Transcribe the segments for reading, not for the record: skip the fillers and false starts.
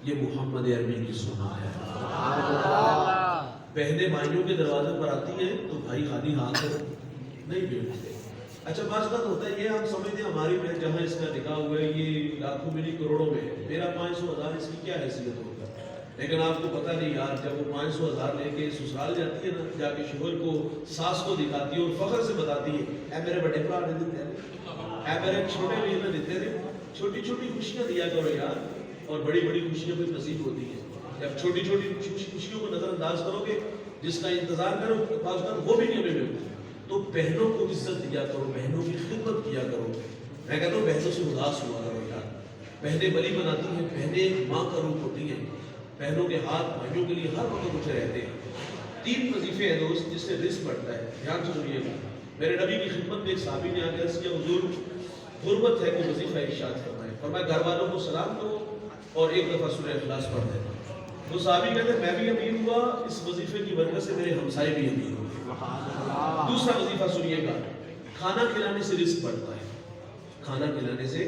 یہ محمد عربی کی سنا ہے۔ بہنیں بھائیوں کے دروازے پر آتی ہیں تو بھائی خالی ہاتھ نہیں بیٹھتے۔ اچھا بعض بات ہوتا ہے یہ ہم سمجھتے ہیں ہماری بہن جہاں اس کا نکاح ہوا ہے یہ لاکھوں میں نہیں کروڑوں میں ہے، میرا 500,000 اس کی کیا حیثیت ہوگا؟ لیکن آپ کو پتہ نہیں یار، جب وہ 500,000 لے کے سسرال جاتی ہے نا، جا کے شوہر کو ساس کو دکھاتی ہے اور فخر سے بتاتی ہے اے میرے بڑے بھرا نے دیتے ہیں، اے میرے چھوٹے بھائی نے دیتے ہیں۔ چھوٹی چھوٹی خوشیاں دیا کرو یار، اور بڑی بڑی خوشیاں بھی نصیب ہوتی ہیں۔ جب چھوٹی چھوٹی خوشیوں کو نظر انداز کرو گے، جس کا انتظار کرو بعض وہ بھی نہیں ہمیں ملتا۔ تو بہنوں کو عزت دیا کرو، بہنوں کی خدمت کیا کرو۔ میں کہتا ہوں بہنوں سے اداس ہوا کرو یار، بہنیں بلی بناتی ہیں، بہنیں ماں کا روپ ہوتی ہیں، بہنوں کے ہاتھ بھائیوں کے لیے ہر وقت اٹھے رہتے ہیں۔ 3 وظیفے ہیں دوست جس سے رزق بڑھتا ہے، دھیان سے سنیے گا۔ میرے نبی کی خدمت میں ایک صحابی نے آ کے عرض کیا حضور غربت ہے کہ وظیفہ ارشاد فرمائے، فرمایا گھر والوں کو سلام دو اور ایک دفعہ سورہ اخلاص پڑھ دینا۔ وہ صحابی کہتے ہیں میں بھی امیر ہوا اس وظیفے کی برکت سے، میرے ہمسائے بھی امیر ہوئے۔ دوسرا وظیفہ سنیے گا، کھانا کھلانے سے رزق بڑھتا ہے۔ کھانا کھلانے سے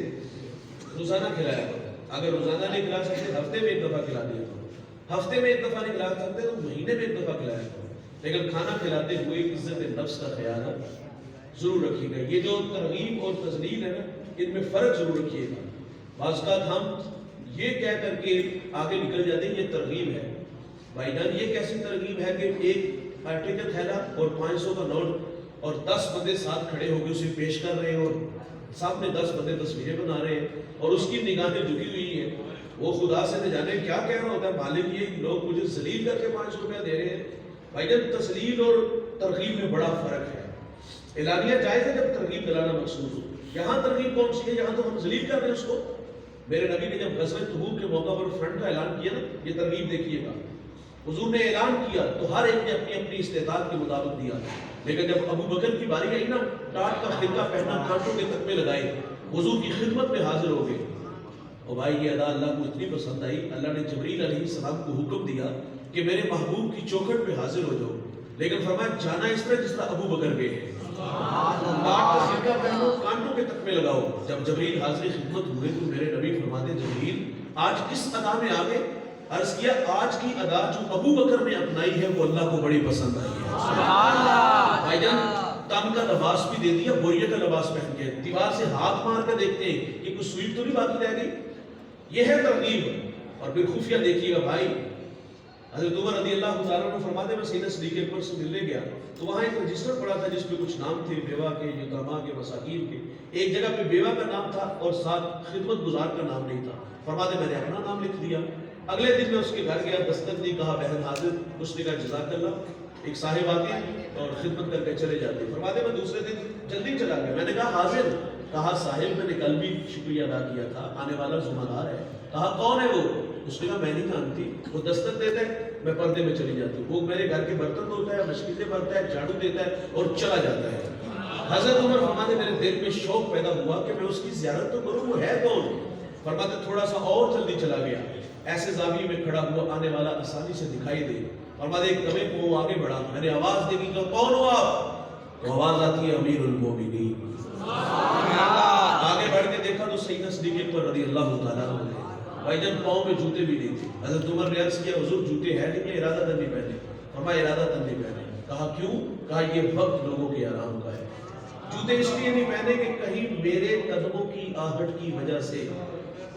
روزانہ کھلایا کرو، اگر روزانہ نہیں کھلا سکتے ہفتے میں ایک دفعہ کھلا دیا کرو، ہفتے میں ایک دفعہ نہیں کھلا سکتے تو مہینے میں ایک دفعہ کھلایا کرو، لیکن کھانا کھلاتے ہوئے عزت نفس کا خیال ضرور رکھیے گا۔ یہ جو ترغیب اور تذلیل ہے نا، ان میں فرق ضرور رکھیے گا۔ بعض اوقات ہم یہ کہہ کر کے آگے نکل جاتے ہیں یہ ترغیب ہے۔ بھائی جان یہ کیسی ترغیب ہے کہ ایک آٹے کا تھیلا اور 500 کا نوٹ اور 10 بندے ساتھ کھڑے ہو کے اسے پیش کر رہے ہیں اور سامنے 10 بندے تصویریں بنا رہے ہیں اور اس کی نگاہیں جھکی ہوئی ہیں، وہ خدا سے نہ جانے کیا کہہ رہا ہوتا ہے مالک، یہ لوگ مجھے ذلیل کر کے 500 روپیہ دے رہے ہیں۔ بھائی جان تذلیل اور ترغیب میں بڑا فرق ہے۔ اعلانیہ جائز ہے جب ترغیب دلانا مقصود ہو، یہاں ترغیب کون سی ہے؟ یہاں تو ہم ذلیل کر رہے ہیں اس کو۔ میرے نبی نے جب غزوہ تبوک کے موقع پر فرنٹ کا اعلان کیا نا، یہ ترغیب دیکھیے گا، حضور نے اعلان کیا تو ہر ایک نے اپنی اپنی استطاعت کے مطابق دیا، لیکن جب ابو بکر کی باری آئی نا، ٹاٹ کا خرقہ پہنا کانٹوں کے تک میں لگائے، حضور کی خدمت میں حاضر ہو گئے۔ اور بھائی یہ ادا اللہ کو اتنی پسند آئی، اللہ نے جبریل علیہ السلام کو حکم دیا کہ میرے محبوب کی چوکھٹ پہ حاضر ہو جاؤ، لیکن فرمایا جانا اس طرح جس طرح ابو بکر گئے ہیں، خرقہ پہنو کانٹوں کے تک میں لگاؤ۔ جب جبریل حاضر خدمت ہوئے تو میرے نبی فرماتے جبریل آج کس ادا میں آگے؟ عرض کیا آج کی ادا جو ابو بکر نے اپنائی ہے وہ اللہ کو بڑی پسند آئی ہے۔ سبحان اللہ۔ بھائی جان تن کا لباس بھی دے دیا، بوریے کا لباس پہن کے دیوار سے ہاتھ مار کر دیکھتے ہیں کہ کچھ سوئی تو نہیں باقی رہ گئی، یہ ہے ترغیب۔ اور پھر خفیہ دیکھیے گا بھائی، حضرت عمر رضی اللہ تعالیٰ عنہ فرماتے ہیں میں سیدنا صدیق اکبر سے ملنے گیا تو وہاں ایک رجسٹر پڑا تھا جس پہ کچھ نام تھے بیوہ کے، یتیماں کے، مساکین کے۔ ایک جگہ پہ بیوہ کا نام تھا اور ساتھ خدمت گزار کا نام نہیں تھا۔ فرماتے میں نے اپنا نام لکھ دیا۔ اگلے دن میں اس کے گھر گیا، دستک دی، کہا بہن حاضر، اس نے کہا جزاک اللہ، ایک صاحب آتے اور خدمت کر کے چلے جاتے۔ فرماتے میں دوسرے دن جلدی چلا گیا، میں نے کہا حاضر، کہا صاحب میں نے کل بھی شکریہ ادا کیا تھا، آنے والا ذمہ دار ہے۔ کہا کون ہے وہ؟ اس نے کہا میں نہیں جانتی، وہ دستک دیتا ہے میں پردے میں چلی جاتی ہوں، وہ میرے گھر کے برتن دھوتا ہے، مشکلیں بھرتا ہے، جھاڑو دیتا ہے اور چلا جاتا ہے۔ حضرت عمر فرماتے میرے دل میں شوق پیدا ہوا کہ میں اس کی زیارت تو کروں، وہ ہے کون؟ فرماتے تھوڑا سا اور جلدی چلا گیا، ایسے زاویے میں کھڑا ہوا آنے والا آسانی سے دکھائی دے۔ فرماتے ایک دمے کو وہ آگے بڑھا، میں نے آواز دے دی کہ کون ہو آپ؟ تو آواز آتی ہے امیر المومنین۔ آگے بڑھ کے دیکھا تو سیدنا صدیق اکبر رضی اللہ تعالیٰ عنہ۔ بھائی جان پاؤں میں جوتے بھی نہیں تھے۔ حضرت عمر نے عرض کیا حضور جوتے ہیں لیکن ارادہ تن نہیں پہنے۔ فرمایا ارادہ تن نہیں پہنے۔ کہا کیوں؟ کہا یہ وقت لوگوں کے آرام کا ہے، جوتے اس لیے نہیں پہنے کہ کہیں میرے قدموں کی آہٹ کی وجہ سے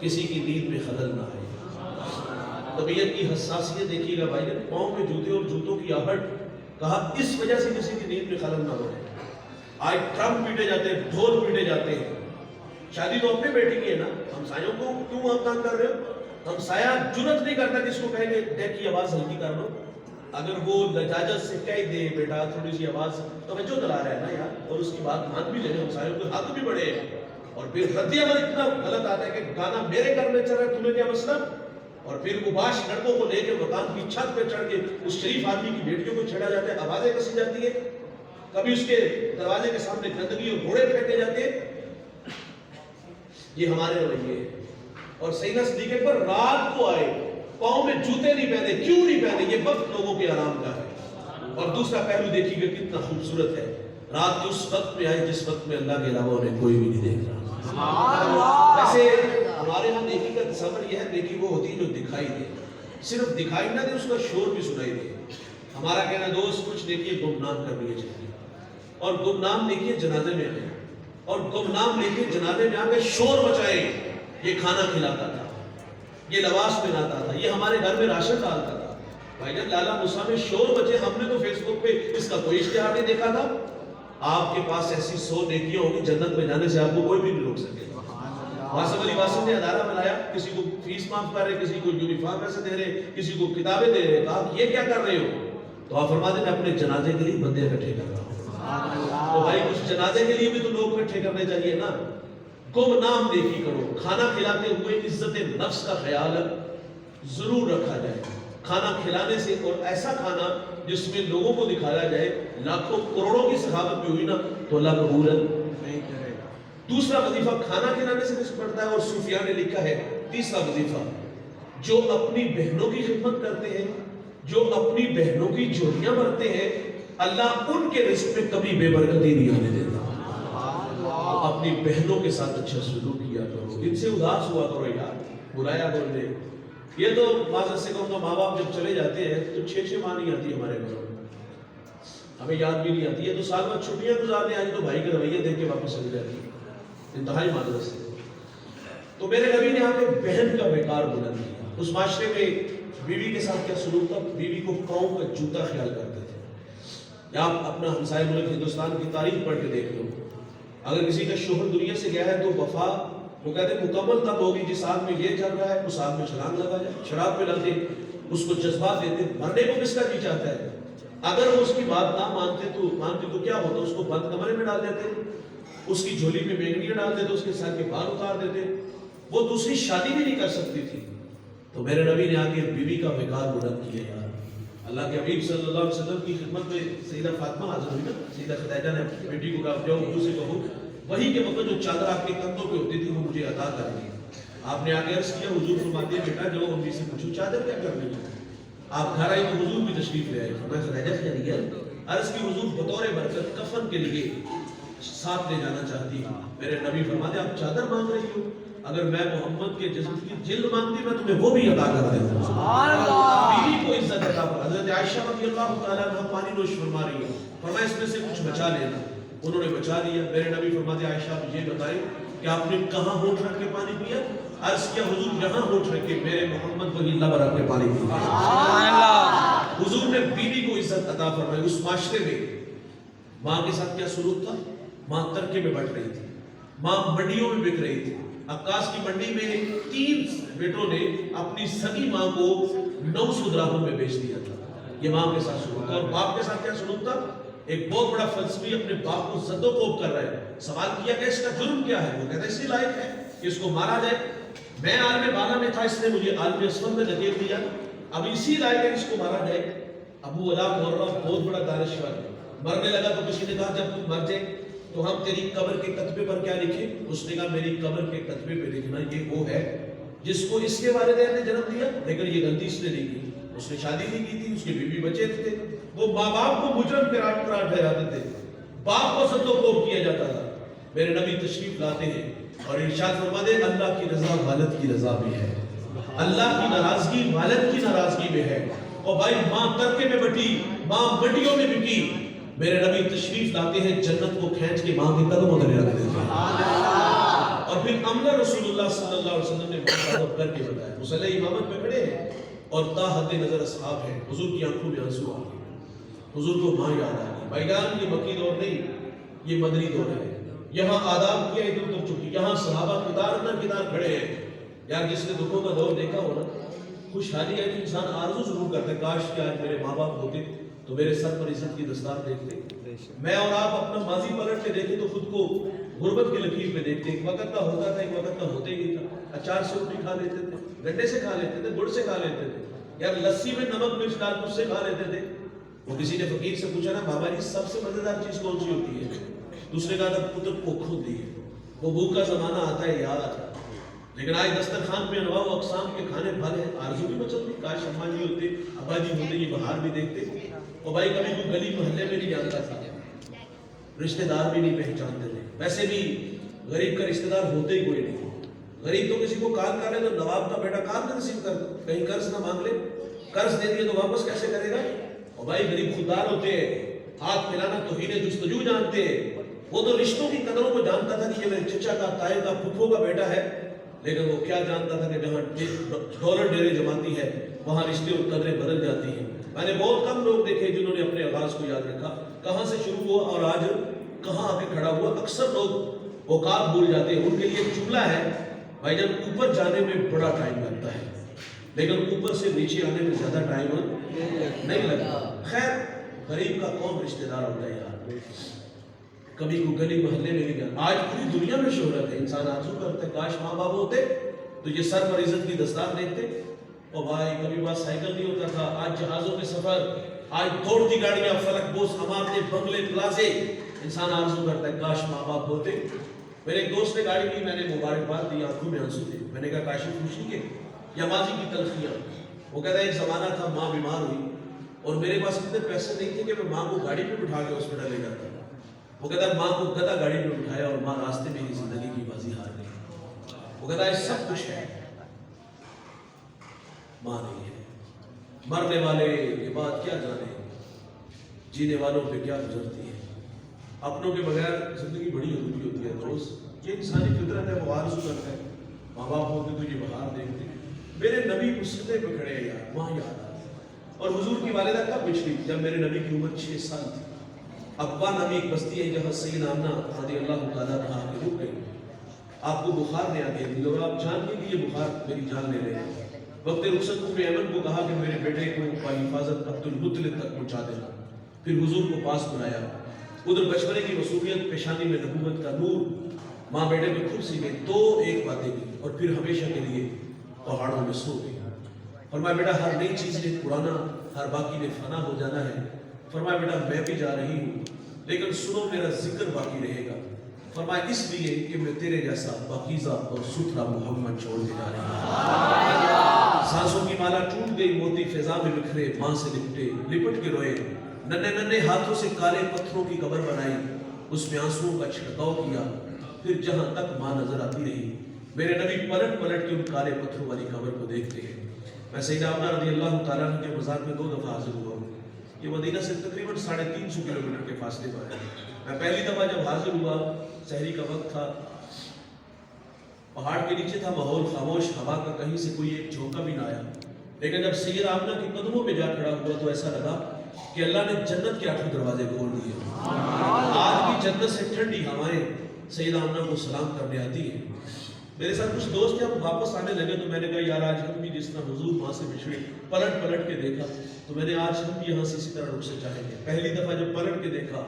کسی کی نیند میں خلل نہ آئے۔ طبیعت کی حساسیت دیکھیے گا بھائی جان، پاؤں میں جوتے اور جوتوں کی آہٹ، کہا اس وجہ سے کسی کی نیند میں خلل نہ ہو۔ آج ٹرم پیٹے جاتے ہیں، ڈھول پیٹے جاتے ہیں۔ شادی تو اپنے بیٹی کی ہے نا، ہمسایوں کو کیوں آپ تنگ کر رہے ہو؟ ہمسایہ جرت نہیں کرتا کہ اس کو کہیں گے ڈیک کی آواز ہلکی کر لو، اگر وہ لجاجت سے کہہ دے بیٹا تھوڑی سی آواز، توجہ دلا رہا ہے نا یار، اور اس کی بات مان بھی لے، ہمسایوں کے حق بھی بڑے ہیں۔ اور پھر رد عمل اتنا غلط آتا ہے کہ گانا میرے گھر میں چل رہا ہے تمہیں کیا مسئلہ؟ اور پھر اباش لڑکوں کو لے کے مکان کی چھت پہ چڑھ کے اس شریف آدمی کی بیٹیوں کو چھیڑا جاتا ہے، آوازیں کسی جاتی ہے، کبھی اس کے دروازے کے سامنے گندگی اور گھوڑے پھینکے جاتے ہیں۔ یہ ہمارے رویے ہیں۔ اور سیدنا صدیق اکبر رات کو آئے، پاؤں میں جوتے نہیں پہنے، کیوں نہیں پہنے؟ یہ وقت لوگوں کے آرام کا ہے۔ اور دوسرا پہلو دیکھیے گا کتنا خوبصورت ہے، رات کے اس وقت میں آئے جس وقت میں اللہ کے علاوہ انہیں کوئی بھی نہیں دیکھ رہا۔ ویسے ہمارے ہاں نیکی کا تصور یہ ہے نیکی وہ ہوتی ہے جو دکھائی دے، صرف دکھائی نہ دے، اس کا شور بھی سنائی دے۔ ہمارا کہنا دوست کچھ نیکی گمنام کرنی چاہیے، اور گمنام نیکی جنازے میں آئے، اور گمنام نیکی جنازے میں آ کے شور مچائے، یہ کھانا کھلاتا تھا، یہ لباس پہناتا تھا، یہ ہمارے گھر میں راشن ڈالتا تھا۔ بھائی جان لالا موسیٰ میں شور بچے، ہم نے تو فیس بک پہ اس کا کوئی اشتہار نہیں دیکھا تھا۔ آپ کے پاس ایسی 100 نیکیاں ہوگی، جنت میں جانے سے آپ کو کوئی بھی نہیں روک سکے۔ واسف علی واسف نے ادارہ بنایا، کسی کو فیس معاف کر رہے، کسی کو یونیفارم پیسے دے رہے، کسی کو کتابیں دے رہے، کہا کہ یہ کیا کر رہے ہو؟ تو آپ فرماتے ہیں میں اپنے جنازے کے لیے بندے اکٹھے کر رہا ہوں۔ تو بھائی کچھ جنازے کے لیے بھی تو لوگ اکٹھے کرنے چاہیے نا۔ گمنام نیکی کرو، کھانا کھلاتے ہوئے عزت نفس کا خیال ضرور رکھا جائے۔ کھانا کھلانے سے، اور ایسا کھانا جس میں لوگوں کو دکھایا جائے، لاکھوں کروڑوں کی سخاوت بھی ہوئی نا تو اللہ قبول نہیں کرے گا۔ دوسرا وظیفہ کھانا کھلانے سے کچھ پڑتا ہے، اور صوفیاء نے لکھا ہے تیسرا وظیفہ جو اپنی بہنوں کی خدمت کرتے ہیں، جو اپنی بہنوں کی جوڑیاں بھرتے ہیں، اللہ ان کے رزق میں کبھی بے برکتی نہیں آنے دیتا۔ اپنی بہنوں کے ساتھ اچھا سلوک کیا کرو، ان سے اداس ہوا کرو یار، برایا بول دے۔ یہ تو معذرت سے کہوں گا، ماں باپ جب چلے جاتے ہیں تو 6 ماہ نہیں آتی ہمارے گھروں میں، ہمیں یاد بھی نہیں آتی ہے، تو سال بعد چھٹیاں گزارتے ہیں، آج تو بھائی کے رویے دیکھ کے واپس چلی جاتی ہے، انتہائی معذرت سے۔ تو میرے نبی نے آ کے بہن کا وقار بلند کیا۔ اس معاشرے میں بیوی کے ساتھ کیا سلوک تھا؟ بیوی کو پاؤں کا جوتا خیال کرتے تھے۔ یا آپ اپنا ہمسائے ملک ہندوستان کی تاریخ پڑھ کے دیکھ لو، اگر کسی کا شوہر دنیا سے گیا ہے تو وفا وہ کہتے ہیں مکمل تب ہوگی جس آگ میں یہ چل رہا ہے اس آگ میں چھلانگ لگا جائے، شراب پہ لاتے، اس کو جذبات دیتے، مرنے کو کس کا جی چاہتا ہے؟ اگر وہ اس کی بات نہ مانتے تو کیا ہوتا؟ اس کو بند کمرے میں ڈال دیتے، اس کی جھولی میں مینگنیاں ڈال دیتے، اس کے سر کے بال اتار دیتے، وہ دوسری شادی بھی نہیں کر سکتی تھی۔ تو میرے نبی نے آ کے بیوی کا وقار بلند کیا یار۔ اللہ کے حبیب صلی اللہ علیہ وسلم کی خدمت میں سیدہ فاطمہ حاضر ہوئی نا، سیدہ خدیجہ نے بیٹی کو کہا جو اردو سے کہو، وہی کے وقت جو چادر آپ کے کندھوں پہ ہوتی تھی وہ مجھے عطا کر دی۔ آپ نے آگے عرض کیا، حضور فرماتے ہیں بیٹا جو امی سے پوچھو چادر کیا کرنی ہے؟ آپ گھر آئی تو حضور بھی تشریف لے آئے، فرمایا خدیجہ خیریت ہے؟ عرض کی حضور بطور برکت کفن کے لیے ساتھ لے جانا چاہتی ہوں۔ میرے نبی فرماتے آپ چادر مانگ رہی ہو، اگر میں محمد کے جسم کی جلد مانگتی میں تمہیں وہ بھی عطا کر دیتا ہوں۔ سبحان اللہ۔ بیوی کو عزت عطا فرمائی۔ حضرت عائشہ رضی اللہ تعالیٰ عنہ پانی نوش فرما رہی ہے، فرمایا اس میں سے کچھ بچا لینا، انہوں نے بچا لیا۔ میرے نبی فرماتے عائشہ یہ بتائی کہ آپ نے کہاں ہونٹ رکھ کے پانی پیا؟ عرض کیا حضور یہاں ہونٹ رکھ کے، میرے محمد وہی اللہ رکھ کے پانی پیا۔ سبحان اللہ۔ حضور نے بیوی کو عزت عطا فرمائی۔ اس معاشرے میں ماں کے ساتھ کیا سلوک تھا؟ ماں ترکے میں بٹ رہی تھی، ماں منڈیوں میں بک رہی تھی۔ عکاس کی منڈی میں 3 بیٹوں نے اپنی سگی ماں کو 900 دراہم میں بیچ دیا تھا۔ یہ ماں کے ساتھ سلوک تھا۔ اور باپ کے ساتھ کیا سلوک تھا؟ ایک بہت بڑا فلسفی اپنے باپ کو زد و کوب کر رہا ہے۔ سوال کیا کہ اس کا جرم کیا ہے؟ وہ کہتا ہے اسی لائق ہے کہ اس کو مارا جائے، میں عالم بالا میں تھا، اس نے مجھے عالم اسفل میں دھکیل دیا، اب اسی لائق ہے اس کو مارا جائے۔ ابو علا مورہ بہت بڑا دانشور ہے، مرنے لگا تو کسی نے کہا جب تم مر جائے تو ہم تیری قبر کے کتبے پر کیا لکھیں؟ اس نے کہا میری قبر کے کتبے پہ لکھنا یہ وہ ہے جس کو اس کے والدین نے جنم دیا، لیکن یہ غلطی اس نے نہیں کی، اس نے شادی نہیں کی تھی، اس کے بیوی بچے تھے، وہ ماں باپ کو مجرم قرار ٹھہراتے تھے، باپ کو زد و کوب کیا جاتا تھا۔ میرے نبی تشریف لاتے ہیں اور ارشاد فرماتے ہیں اللہ کی رضا والد کی رضا میں ہے، اللہ کی ناراضگی والد کی ناراضگی میں ہے۔ اور بھائی ماں ترکے میں بٹی، ماں منڈیوں میں بکی، میرے نبی تشریف لاتے ہیں جنت کو کھینچ کے ماں کے قدموں تلے رکھ دیتے ہیں۔ اور پھر عملہ رسول اللہ صلی اللہ علیہ وسلم نے مخاطب کر کے بتایا، مصلی امامت میں کھڑے ہیں اور تا حد نظر اصحاب ہیں، حضور کی آنکھوں میں آنسو آ گئے، حضور کو ماں یاد آ گئی۔ بھائی جان یہ مکی دور نہیں، یہ مدنی دور ہے، یہاں آداب کی عید اتر چکی، یہاں صحابہ کتار نہ کتار کھڑے ہیں۔ یار جس نے دکھوں کا دور دیکھا ہو نا، خوشحالی ہے کہ انسان آرزو ضرور کرتا ہے کاش کہ آج میرے ماں باپ ہوتے تو میرے سر پر عزت کی دستار دیکھتے۔ میں اور آپ اپنا ماضی پلٹ کے دیکھیں تو خود کو غربت کی لکیر میں دیکھتے، ایک وقت کا ہوتا تھا، ایک وقت کا ہوتے ہی نہیں تھا، اچار سے روٹی کھا لیتے تھے، گنڈے سے کھا لیتے تھے، گڑ سے کھا لیتے تھے، یار لسی میں نمک مرچ ڈال کر اس سے کھا لیتے تھے۔ وہ کسی نے فقیر سے پوچھا نا بابا جی سب سے مزیدار چیز کون سی ہوتی ہے؟ دوسرے کہا تھا پتر کو خود دی ہے، وہ بھوک کا زمانہ آتا ہے یار، لیکن آج دسترخوان پہ انواع و اقسام کے کھانے بھر ہیں، آرزو بھی مچلتی کاش اماں جی ہوتے، ابا جی ہوتے، یہ بہار بھی دیکھتے۔ اور بھائی کبھی کوئی گلی محلے میں نہیں جانتا تھا، رشتہ دار بھی نہیں پہچانتے تھے، ویسے بھی غریب کا رشتہ دار ہوتے ہی کوئی نہیں، غریب تو کسی کو کال کر لے تو نواب کا بیٹا کال نہ ریسیو کر دو، کہیں قرض نہ مانگ لے، قرض دے دیے تو واپس کیسے کرے گا؟ اور بھائی غریب خوددار ہوتے ہیں، ہاتھ ملانا توہین جستجو جانتے ہیں، وہ تو رشتوں کی قدروں کو جانتا تھا کہ یہ میرے چچا کا، تائی کا، پھپھو کا بیٹا ہے، لیکن وہ کیا جانتا تھا کہ جہاں ڈالر ڈیرے جماتی ہے وہاں رشتے اور قدریں بدل جاتی ہیں۔ میں نے بہت کم لوگ دیکھے جنہوں نے اپنے آغاز کو یاد رکھا، کہاں سے شروع ہوا اور آج کہاں آ کے کھڑا ہوا۔ اکثر لوگ اوقات بھول جاتے ہیں، ان کے لیے ایک جملہ ہے بھائی جان، اوپر جانے میں بڑا ٹائم لگتا ہے لیکن اوپر سے نیچے آنے میں زیادہ ٹائم نہیں لگتا۔ خیر، غریب کا کون رشتہ دار ہوتا ہے یار، کبھی کو گلی محلے میں نہیں گیا۔ آج پوری دنیا میں شہرت ہے، انسان آرزو کرتا ہے کاش ماں باپ ہوتے تو یہ سر پر عزت کی دستار دیکھتے۔ اور بھائی کبھی بات سائیکل نہیں ہوتا تھا، آج جہازوں کے سفر، آج دوڑتی گاڑیاں، فلک بوس، عمارتیں، بنگلے، پلازے، انسان آرزو کرتا ہے کاش ماں باپ ہوتے۔ میرے ایک دوست نے گاڑی لی، میں نے مبارکباد دی، آنکھوں میں آنسو تھے، میں نے کہا کاشی خوشی کے یا ماضی کی تلخیاں؟ وہ کہتا ہے ایک زمانہ تھا ماں بیمار ہوئی اور میرے پاس اتنے پیسے نہیں تھے کہ میں ماں کو گاڑی پہ بٹھا کے ہاسپٹل لے جاتا۔ وہ کہتا ہے ماں کو گدا گاڑی پہ بٹھایا اور ماں راستے میں ہی زندگی کی بازی ہار گئی۔ وہ کہتا ہے سب کچھ ہے، ماں نہیں ہے۔ مرنے والے کے بعد کیا جانے، جینے والوں پہ کیا گزرتی ہے۔ اپنوں کے بغیر زندگی بڑی ادھوری ہوتی ہے دوست، یہ انسانی فطرت ہے، وہ آرزو کرتا ہے ماں باپ ہوتے تو یہ بہار دیکھتے۔ میرے نبی مسجدے پہ کھڑے ہیں یار، وہاں یاد آتا۔ اور حضور کی والدہ کب بچھی؟ جب میرے نبی کی عمر 6 سال تھی۔ ابوا نامی ایک بستی ہے جہاں سیدہ آمنہ رضی اللہ تعالیٰ عنہا کے رک گئی۔ آپ کو بخار نے آ گئی اور آپ جان گئے کہ یہ بخار میری جان لے رہے ہیں۔ وقت رخصت ام ایمن کو کہا کہ میرے بیٹے کو حفاظت عبد المطلب تک پہنچا دینا، پھر حضور کو پاس بلایا۔ ادھر بچپنے کی وصولیت، پیشانی میں نبوت کا نور، ماں بیٹے میں خود سی گئی، تو ایک باتیں کی اور پھر ہمیشہ کے لیے پہاڑوں میں سو گئی۔ فرمایا بیٹا ہر نئی چیز نے پرانا، ہر باقی نے فنا ہو جانا ہے۔ فرمایا بیٹا میں بھی جا رہی ہوں لیکن سنو میرا ذکر باقی رہے گا۔ فرمایا اس لیے کہ میں تیرے جیسا پاکیزہ اور ستھرا محمد چھوڑ کے جا رہی ہوں۔ سانسوں کی مالا ٹوٹ گئی، موتی فضا میں بکھرے، ماں سے لپٹ کے روئے، ننھے ننھے ہاتھوں سے کالے پتھروں کی قبر بنائی، اس میں آنسوؤں کا چھڑکاؤ کیا، پھر جہاں تک ماں نظر آتی رہی۔ میرے نبی پلٹ پلٹ کے ان کالے پتھروں والی قبر کو دیکھتے ہیں۔ میں سیدہ آمنہ رضی اللہ تعالیٰ عنہ کے مزار میں 2 دفعہ حاضر ہوا ہوں۔ یہ مدینہ سے تقریباً 350 کلومیٹر کے فاصلے پر ہے۔ میں پہلی دفعہ جب حاضر ہوا، سحری کا وقت تھا، پہاڑ کے نیچے تھا، ماحول خاموش، ہوا کا کہیں سے کوئی ایک جھونکا بھی نہ آیا، لیکن جب سیدہ آمنہ کے قدموں پہ جا کھڑا ہوا تو ایسا لگا کہ اللہ نے جنت کے 8 دروازے کھول دیے۔ آج بھی جنت سے ٹھنڈی ہوائیں سیدہ آمنہ کو سلام کرنے آتی ہیں۔ میرے ساتھ کچھ دوست جب واپس آنے لگے تو میں نے کہا یار آج ہم بھی جس طرح حضور ماں سے بچھڑے پلٹ پلٹ کے دیکھا تو میں نے آج ہم بھی یہاں سے اسی طرح رخ سے چاہیں گے۔ پہلی دفعہ جب پلٹ کے دیکھا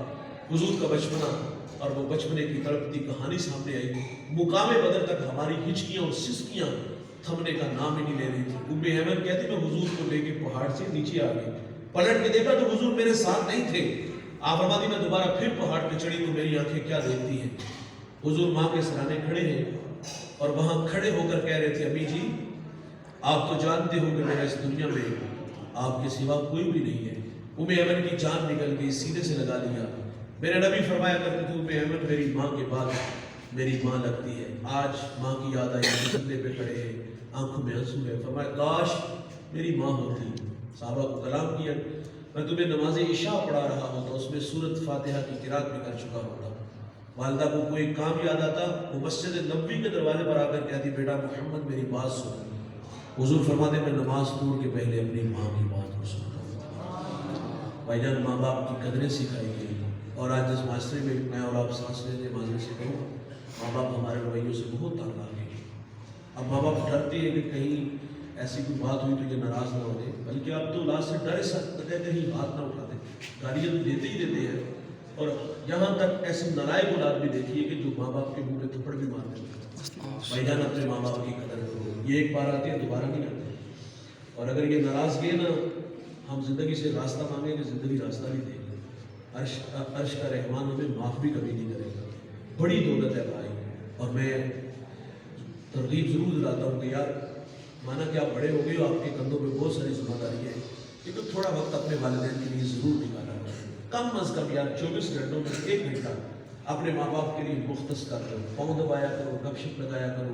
حضور کا بچپنا اور وہ بچپنے کی تڑپتی کہانی سامنے آئی، مقام بدر تک ہماری ہچکیاں اور سسکیاں تھمنے کا نام ہی نہیں لے رہی تھی۔ ام ایمن کہتی میں حضور کو لے کے پہاڑ سے نیچے آ گئی، پلٹ کے دیکھا تو حضور میرے ساتھ نہیں تھے۔ آپ فرماتی میں دوبارہ پھر پہاڑ پہ چڑھی تو میری آنکھیں کیا دیکھتی ہیں، حضور ماں کے سرانے کھڑے ہیں اور وہاں کھڑے ہو کر کہہ رہے تھے امی جی آپ تو جانتے ہو کہ میرا اس دنیا میں آپ کے سوا کوئی بھی نہیں ہے۔ ام ایمن کی جان نکل گئی، سینے سے لگا لیا۔ میرے نبی فرمایا کرتے تھے ام ایمن میری ماں کے بعد میری ماں لگتی ہے۔ آج ماں کی یاد آئی، جھنڈے پہ کھڑے ہیں، آنکھوں میں آنسو ہے۔ فرمایا کاش میری ماں ہوتی۔ صحابہ کو کلام کیا میں تمہیں نماز عشاء پڑھا رہا ہوتا، اس میں سورۃ فاتحہ کی قرات بھی کر چکا ہوتا۔ والدہ کو کوئی کام یاد آتا وہ مسجد نبوی کے دروازے پر آ کر کہتی بیٹا محمد میری بات سن۔ حضور فرماتے میں نماز توڑ کے پہلے اپنی ماں کی بات کو سنتا ہوں۔ بھائی جان ماں باپ کی قدریں سکھائی گئی اور آج اس معاشرے میں میں اور آپ سانس لینے معذرت سے کہوں ماں باپ ہمارے رویوں سے بہت تنگ آ گئے۔ اب ماں باپ ڈرتے ہیں کہ کہیں ایسی کوئی بات ہوئی تو یہ ناراض نہ ہو جائے، بلکہ اب تو اولاد سے ڈرے سکتے کہیں ہاتھ نہ اٹھا دیں، گالیاں تو دیتے ہی دیتے ہیں۔ اور یہاں تک ایسی نالائق اولاد بھی دیکھی ہے کہ جو ماں باپ کے منہ پہ تھپڑ بھی مار دیتے ہیں۔ بھائی جان اپنے ماں باپ کی قدر کرو، یہ ایک بار آتی ہے دوبارہ نہیں آتی، اور اگر یہ ناراضگی نا ہم زندگی سے راستہ مانگیں گے زندگی راستہ نہیں دے گی۔ عرش کا رحمان ہمیں معاف بھی کبھی نہیں کرے گا۔ بڑی دولت ہے بھائی، اور میں ترغیب ضرور دلاتا ہوں کہ یار مانا کہ آپ بڑے ہو گئے ہو، آپ کے کندھوں پہ بہت ساری ذمہ داری ہے، لیکن تھوڑا وقت اپنے والدین کے لیے ضرور نکالا کم از کم یار 24 گھنٹوں میں 1 گھنٹہ اپنے ماں باپ کے لیے مختص کر کرو، پاؤں دبایا کرو، گپ شپ لگایا کرو،